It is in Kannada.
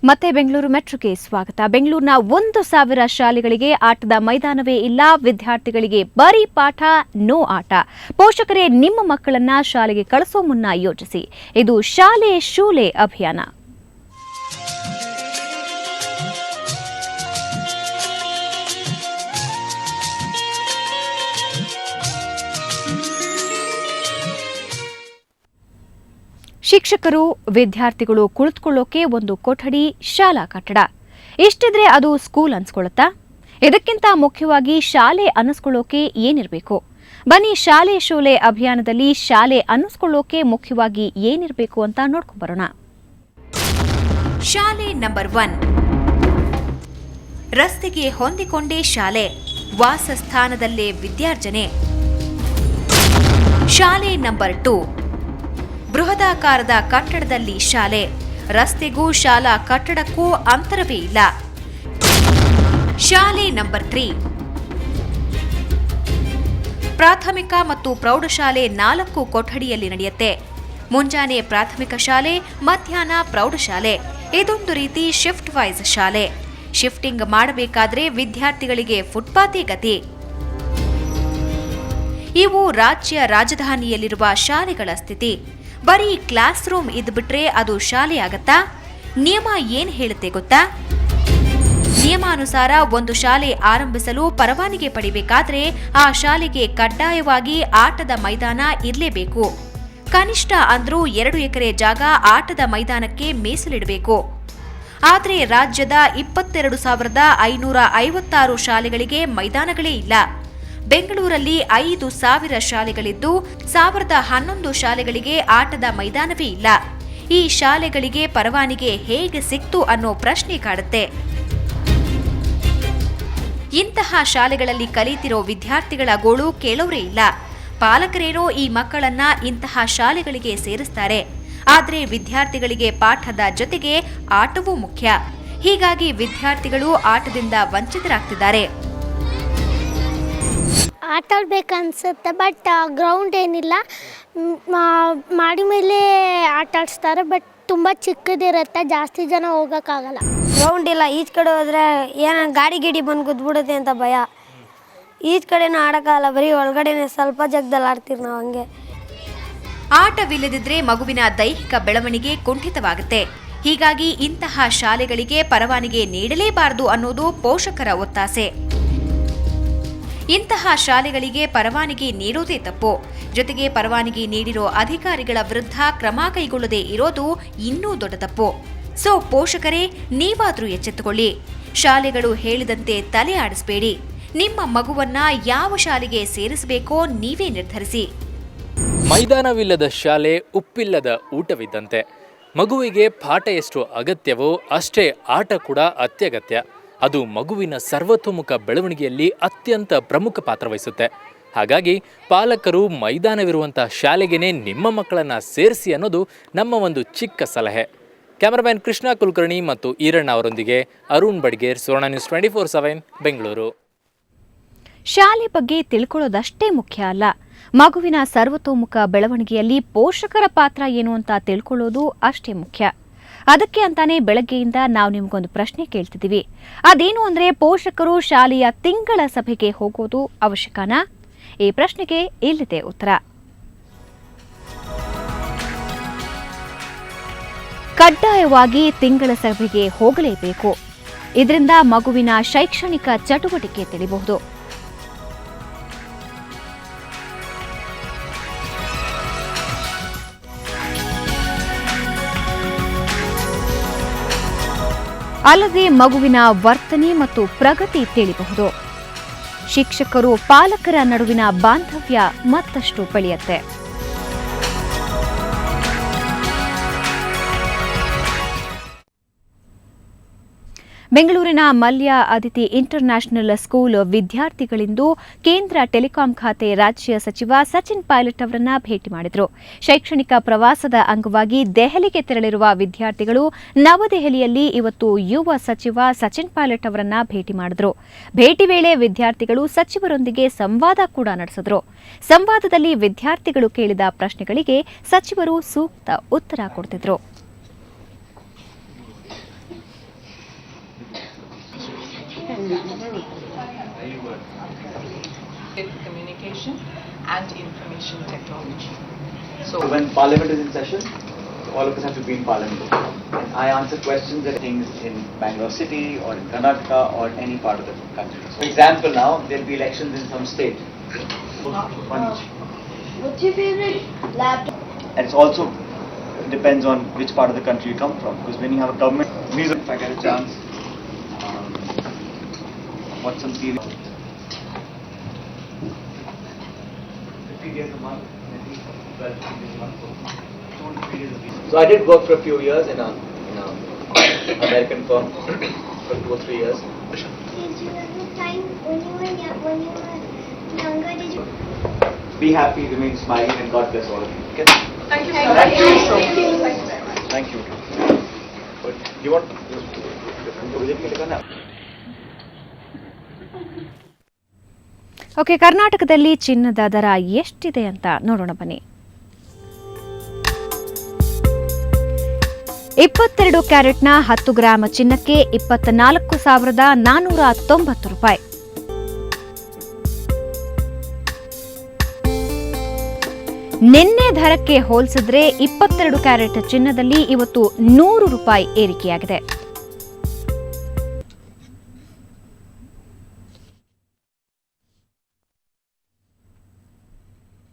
ಮತ್ತೆ ಬೆಂಗಳೂರು ಮೆಟ್ರೋಗೆ ಸ್ವಾಗತ. ಬೆಂಗಳೂರಿನ 1,000 ಶಾಲೆಗಳಿಗೆ ಆಟದ ಮೈದಾನವೇ ಇಲ್ಲ. ವಿದ್ಯಾರ್ಥಿಗಳಿಗೆ ಬರೀ ಪಾಠ, ನೋ ಆಟ. ಪೋಷಕರೇ ನಿಮ್ಮ ಮಕ್ಕಳನ್ನ ಶಾಲೆಗೆ ಕಳಿಸೋ ಮುನ್ನ ಯೋಚಿಸಿ. ಇದು ಶಾಲೆ ಶೂಲೆ ಅಭಿಯಾನ. ಶಿಕ್ಷಕರು, ವಿದ್ಯಾರ್ಥಿಗಳು ಕುಳಿತುಕೊಳ್ಳೋಕೆ ಒಂದು ಕೊಠಡಿ, ಶಾಲಾ ಕಟ್ಟಡ. ಇಷ್ಟಿದ್ರೆ ಅದು ಸ್ಕೂಲ್ ಅನ್ಸ್ಕೊಳ್ಳುತ್ತಾ? ಇದಕ್ಕಿಂತ ಮುಖ್ಯವಾಗಿ ಶಾಲೆ ಅನ್ನಿಸ್ಕೊಳ್ಳೋಕೆ ಏನಿರಬೇಕು? ಬನ್ನಿ, ಶಾಲೆ ಶೂಲೆ ಅಭಿಯಾನದಲ್ಲಿ ಶಾಲೆ ಅನ್ನಿಸ್ಕೊಳ್ಳೋಕೆ ಮುಖ್ಯವಾಗಿ ಏನಿರಬೇಕು ಅಂತ ನೋಡ್ಕೊಂಡ್ಬರೋಣ. ಶಾಲೆ ನಂಬರ್ 1, ರಸ್ತೆಗೆ ಹೊಂದಿಕೊಂಡೇ ಶಾಲೆ, ವಾಸಸ್ಥಾನದಲ್ಲೇ ವಿದ್ಯಾರ್ಜನೆ. ಶಾಲೆ ನಂಬರ್ 2, ಬೃಹದಾಕಾರದ ಕಟ್ಟಡದಲ್ಲಿ ಶಾಲೆ, ರಸ್ತೆಗೂ ಶಾಲಾ ಕಟ್ಟಡಕ್ಕೂ ಅಂತರವೇ ಇಲ್ಲ. ಶಾಲೆ ನಂಬರ್ 3, ಪ್ರಾಥಮಿಕ ಮತ್ತು ಪ್ರೌಢಶಾಲೆ 4 ಕೊಠಡಿಯಲ್ಲಿ ನಡೆಯುತ್ತೆ. ಮುಂಜಾನೆ ಪ್ರಾಥಮಿಕ ಶಾಲೆ, ಮಧ್ಯಾಹ್ನ ಪ್ರೌಢಶಾಲೆ. ಇದೊಂದು ರೀತಿ ಶಿಫ್ಟ್ ವೈಸ್ ಶಾಲೆ. ಶಿಫ್ಟಿಂಗ್ ಮಾಡಬೇಕಾದ್ರೆ ವಿದ್ಯಾರ್ಥಿಗಳಿಗೆ ಫುಟ್ಪಾತಿ ಗತಿ. ಇವು ರಾಜ್ಯ ರಾಜಧಾನಿಯಲ್ಲಿರುವ ಶಾಲೆಗಳ ಸ್ಥಿತಿ. ಬರೀ ಕ್ಲಾಸ್ ರೂಮ್ ಇದ್ಬಿಟ್ರೆ ಅದು ಶಾಲೆ ಆಗತ್ತಾ? ನಿಯಮ ಏನ್ ಹೇಳುತ್ತೆ ಗೊತ್ತಾ? ನಿಯಮಾನುಸಾರ ಒಂದು ಶಾಲೆ ಆರಂಭಿಸಲು ಪರವಾನಗಿ ಪಡಿಬೇಕಾದ್ರೆ ಆ ಶಾಲೆಗೆ ಕಡ್ಡಾಯವಾಗಿ ಆಟದ ಮೈದಾನ ಇರಲೇಬೇಕು. ಕನಿಷ್ಠ ಅಂದ್ರೂ 2 ಎಕರೆ ಜಾಗ ಆಟದ ಮೈದಾನಕ್ಕೆ ಮೀಸಲಿಡಬೇಕು. ಆದರೆ ರಾಜ್ಯದ 22,556 ಶಾಲೆಗಳಿಗೆ ಮೈದಾನಗಳೇ ಇಲ್ಲ. ಬೆಂಗಳೂರಲ್ಲಿ 5,000 ಶಾಲೆಗಳಿದ್ದು 1,011 ಶಾಲೆಗಳಿಗೆ ಆಟದ ಮೈದಾನವೇ ಇಲ್ಲ. ಈ ಶಾಲೆಗಳಿಗೆ ಪರವಾನಗಿ ಹೇಗೆ ಸಿಕ್ತು ಅನ್ನೋ ಪ್ರಶ್ನೆ ಕಾಡುತ್ತೆ. ಇಂತಹ ಶಾಲೆಗಳಲ್ಲಿ ಕಲಿತಿರೋ ವಿದ್ಯಾರ್ಥಿಗಳ ಗೋಳು ಕೇಳೋರೇ ಇಲ್ಲ. ಪಾಲಕರೇನೋ ಈ ಮಕ್ಕಳನ್ನ ಇಂತಹ ಶಾಲೆಗಳಿಗೆ ಸೇರಿಸ್ತಾರೆ. ಆದರೆ ವಿದ್ಯಾರ್ಥಿಗಳಿಗೆ ಪಾಠದ ಜೊತೆಗೆ ಆಟವೂ ಮುಖ್ಯ. ಹೀಗಾಗಿ ವಿದ್ಯಾರ್ಥಿಗಳು ಆಟದಿಂದ ವಂಚಿತರಾಗ್ತಿದ್ದಾರೆ. ಆಟ ಆಡ್ಬೇಕನ್ಸುತ್ತೆ, ಬಟ್ ಗ್ರೌಂಡ್ ಏನಿಲ್ಲ. ಮಾಡಿ ಮೇಲೆ ಆಟ ಆಡಿಸ್ತಾರೆ, ಬಟ್ ತುಂಬ ಚಿಕ್ಕದಿರುತ್ತೆ, ಜಾಸ್ತಿ ಜನ ಹೋಗೋಕ್ಕಾಗಲ್ಲ. ಗ್ರೌಂಡ್ ಇಲ್ಲ, ಈಚ್ ಕಡೆ ಹೋದರೆ ಏನೋ ಗಾಡಿ ಬಂದು ಗುದ್ಬಿಡುತ್ತೆ ಅಂತ ಭಯ. ಈಚ್ ಕಡೆನೂ ಆಡೋಕ್ಕಾಗಲ್ಲ, ಬರೀ ಒಳಗಡೆನೆ ಸ್ವಲ್ಪ ಜಾಗದಲ್ಲಿ ಆಡ್ತೀವಿ ನಾವು. ಹಂಗೆ ಆಟವಿಲ್ಲದಿದ್ರೆ ಮಗುವಿನ ದೈಹಿಕ ಬೆಳವಣಿಗೆ ಕುಂಠಿತವಾಗುತ್ತೆ. ಹೀಗಾಗಿ ಇಂತಹ ಶಾಲೆಗಳಿಗೆ ಪರವಾನಗಿ ನೀಡಲೇಬಾರದು ಅನ್ನೋದು ಪೋಷಕರ ಒತ್ತಾಸೆ. ಇಂತಹ ಶಾಲೆಗಳಿಗೆ ಪರವಾನಗಿ ನೀಡೋದೇ ತಪ್ಪು. ಜೊತೆಗೆ ಪರವಾನಗಿ ನೀಡಿರೋ ಅಧಿಕಾರಿಗಳ ವಿರುದ್ಧ ಕ್ರಮ ಕೈಗೊಳ್ಳದೇ ಇರೋದು ಇನ್ನೂ ದೊಡ್ಡ ತಪ್ಪು. ಸೊ ಪೋಷಕರೇ, ನೀವಾದ್ರೂ ಎಚ್ಚೆತ್ತುಕೊಳ್ಳಿ. ಶಾಲೆಗಳು ಹೇಳಿದಂತೆ ತಲೆ ಆಡಿಸಬೇಡಿ. ನಿಮ್ಮ ಮಗುವನ್ನ ಯಾವ ಶಾಲೆಗೆ ಸೇರಿಸಬೇಕೋ ನೀವೇ ನಿರ್ಧರಿಸಿ. ಮೈದಾನವಿಲ್ಲದ ಶಾಲೆ ಉಪ್ಪಿಲ್ಲದ ಊಟವಿದ್ದಂತೆ. ಮಗುವಿಗೆ ಪಾಠ ಎಷ್ಟು ಅಗತ್ಯವೋ ಅಷ್ಟೇ ಆಟ ಕೂಡ ಅತ್ಯಗತ್ಯ. ಅದು ಮಗುವಿನ ಸರ್ವತೋಮುಖ ಬೆಳವಣಿಗೆಯಲ್ಲಿ ಅತ್ಯಂತ ಪ್ರಮುಖ ಪಾತ್ರ ವಹಿಸುತ್ತೆ. ಹಾಗಾಗಿ ಪಾಲಕರು ಮೈದಾನವಿರುವಂಥ ಶಾಲೆಗೇನೆ ನಿಮ್ಮ ಮಕ್ಕಳನ್ನು ಸೇರಿಸಿ ಅನ್ನೋದು ನಮ್ಮ ಒಂದು ಚಿಕ್ಕ ಸಲಹೆ. ಕ್ಯಾಮರಾಮ್ಯಾನ್ ಕೃಷ್ಣ ಕುಲಕರ್ಣಿ ಮತ್ತು ಈರಣ್ಣ ಅವರೊಂದಿಗೆ ಅರುಣ್ ಬಡ್ಗೇರ್, ಸುವರ್ಣ ನ್ಯೂಸ್ 24/7 ಬೆಂಗಳೂರು. ಶಾಲೆ ಬಗ್ಗೆ ತಿಳ್ಕೊಳ್ಳೋದಷ್ಟೇ ಮುಖ್ಯ ಅಲ್ಲ, ಮಗುವಿನ ಸರ್ವತೋಮುಖ ಬೆಳವಣಿಗೆಯಲ್ಲಿ ಪೋಷಕರ ಪಾತ್ರ ಏನು ಅಂತ ತಿಳ್ಕೊಳ್ಳೋದು ಅಷ್ಟೇ ಮುಖ್ಯ. ಅದಕ್ಕೆ ಅಂತಾನೆ ಬೆಳಗ್ಗೆಯಿಂದ ನಾವು ನಿಮಗೊಂದು ಪ್ರಶ್ನೆ ಕೇಳ್ತಿದ್ದೀವಿ. ಅದೇನು ಅಂದ್ರೆ, ಪೋಷಕರು ಶಾಲೆಯ ತಿಂಗಳ ಸಭೆಗೆ ಹೋಗೋದು ಅವಶ್ಯಕನಾ? ಈ ಪ್ರಶ್ನೆಗೆ ಇಲ್ಲಿದೆ ಉತ್ತರ. ಕಡ್ಡಾಯವಾಗಿ ತಿಂಗಳ ಸಭೆಗೆ ಹೋಗಲೇಬೇಕು. ಇದರಿಂದ ಮಗುವಿನ ಶೈಕ್ಷಣಿಕ ಚಟುವಟಿಕೆ ತಿಳಿಬಹುದು. ಅಲ್ಲದೆ ಮಗುವಿನ ವರ್ತನೆ ಮತ್ತು ಪ್ರಗತಿ ತಿಳಿಬಹುದು. ಶಿಕ್ಷಕರು ಪಾಲಕರ ನಡುವಿನ ಬಾಂಧವ್ಯ ಮತ್ತಷ್ಟು ಬೆಳೆಯುತ್ತೆ. ಬೆಂಗಳೂರಿನ ಮಲ್ಯ ಅದಿತಿ ಇಂಟರ್ನ್ಯಾಷನಲ್ ಸ್ಕೂಲ್ ವಿದ್ಯಾರ್ಥಿಗಳಿಂದು ಕೇಂದ್ರ ಟೆಲಿಕಾಂ ಖಾತೆ ರಾಜ್ಯ ಸಚಿವ ಸಚಿನ್ ಪೈಲಟ್ ಅವರನ್ನ ಭೇಟಿ ಮಾಡಿದರು. ಶೈಕ್ಷಣಿಕ ಪ್ರವಾಸದ ಅಂಗವಾಗಿ ದೆಹಲಿಗೆ ತೆರಳಿರುವ ವಿದ್ಯಾರ್ಥಿಗಳು ನವದೆಹಲಿಯಲ್ಲಿ ಇವತ್ತು ಯುವ ಸಚಿವ ಸಚಿನ್ ಪೈಲಟ್ ಅವರನ್ನ ಭೇಟಿ ಮಾಡಿದರು. ಭೇಟಿ ವೇಳೆ ವಿದ್ಯಾರ್ಥಿಗಳು ಸಚಿವರೊಂದಿಗೆ ಸಂವಾದ ಕೂಡ ನಡೆಸಿದರು. ಸಂವಾದದಲ್ಲಿ ವಿದ್ಯಾರ್ಥಿಗಳು ಕೇಳಿದ ಪ್ರಶ್ನೆಗಳಿಗೆ ಸಚಿವರು ಸೂಕ್ತ ಉತ್ತರ ಕೊಡ್ತಿದ್ರು. Education and Information Technology. So when Parliament is in session, all of us have to be in Parliament. And I answer questions that things in Bangalore city or in Karnataka or any part of the country. So for example, now there will be elections in some state. One each. What's your favorite laptop? And it's also depends on which part of the country you come from. Because when you have a government, if I get a chance, watch some TV. 50 days a month, maybe 12 days a month. 2 to 3 days a week. So I did work for a few years in a American firm for 2 or 3 years. Be happy, remain smiling, and God bless all of you. Okay? Thank you, sir. Thank you so much. Thank you. But you want to visit me now? Okay, ಕರ್ನಾಟಕದಲ್ಲಿ ಚಿನ್ನದ ದರ ಎಷ್ಟಿದೆ ಅಂತ ನೋಡೋಣ ಬನ್ನಿ. 22 ಕ್ಯಾರೆಟ್ನ 10 ಗ್ರಾಂ ಚಿನ್ನಕ್ಕೆ 24,490 ರೂಪಾಯಿ. ನಿನ್ನೆ ದರಕ್ಕೆ ಹೋಲಿಸಿದ್ರೆ 22 ಕ್ಯಾರೆಟ್ ಚಿನ್ನದಲ್ಲಿ ಇವತ್ತು 100 ರೂಪಾಯಿ ಏರಿಕೆಯಾಗಿದೆ.